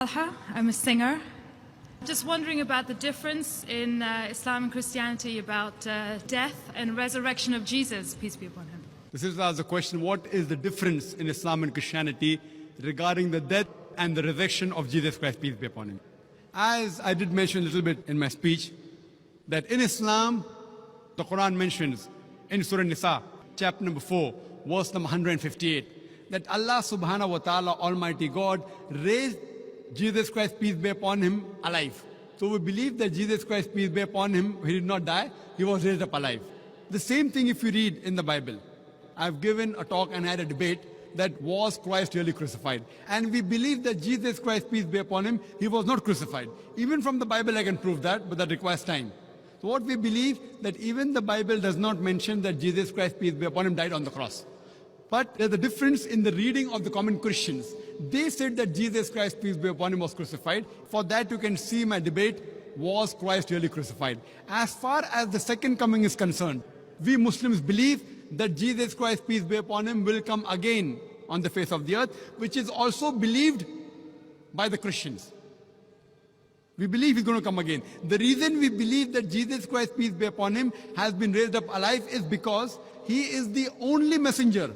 I'm a singer. Just wondering about the difference in Islam and Christianity about death and resurrection of Jesus, peace be upon him. This is the question, what is the difference in Islam and Christianity regarding the death and the resurrection of Jesus Christ, peace be upon him. As I did mention a little bit in my speech, that in Islam, the Quran mentions in Surah Nisa, chapter number 4, verse number 158, that Allah subhanahu wa ta'ala, Almighty God, raised Jesus Christ, peace be upon him, alive. So we believe that Jesus Christ, peace be upon him, he did not die, he was raised up alive. The same thing if you read in the Bible. I've given a talk and had a debate that was Christ really crucified. And we believe that Jesus Christ, peace be upon him, he was not crucified. Even from the Bible I can prove that, but that requires time. So what we believe, that even the Bible does not mention that Jesus Christ, peace be upon him, died on the cross. But there's a difference in the reading of the common Christians. They said that Jesus Christ, peace be upon him, was crucified. For that you can see my debate, was Christ really crucified? As far as the second coming is concerned, we Muslims believe that Jesus Christ, peace be upon him, will come again on the face of the earth, which is also believed by the Christians. We believe he's going to come again. The reason we believe that Jesus Christ, peace be upon him, has been raised up alive is because he is the only messenger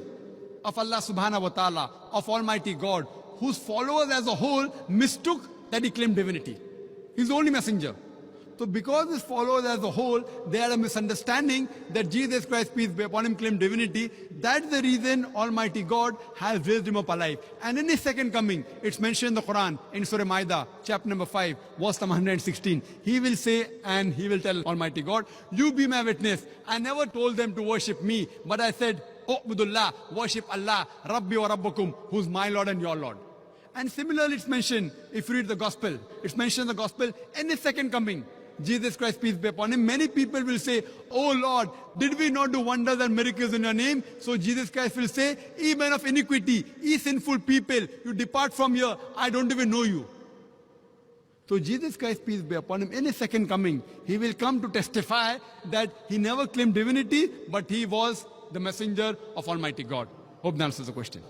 of Allah subhanahu wa ta'ala, of Almighty God, whose followers as a whole mistook that he claimed divinity. He's the only messenger. So because his followers as a whole, they had a misunderstanding that Jesus Christ, peace be upon him, claimed divinity. That's the reason Almighty God has raised him up alive. And in his second coming, it's mentioned in the Quran, in Surah Ma'idah, chapter number 5, verse number 116. He will say, and he will tell Almighty God, you be my witness. I never told them to worship me, but I said, U'budullah, worship Allah, Rabbi wa Rabbukum, who's my Lord and your Lord. And similarly, it's mentioned, if you read the Gospel, it's mentioned in the Gospel, in his second coming, Jesus Christ, peace be upon him, many people will say, oh Lord, did we not do wonders and miracles in your name? So Jesus Christ will say, ye men of iniquity, ye sinful people, you depart from here, I don't even know you. So Jesus Christ, peace be upon him, in his second coming, he will come to testify that he never claimed divinity, but he was the messenger of Almighty God. Hope that answers the question.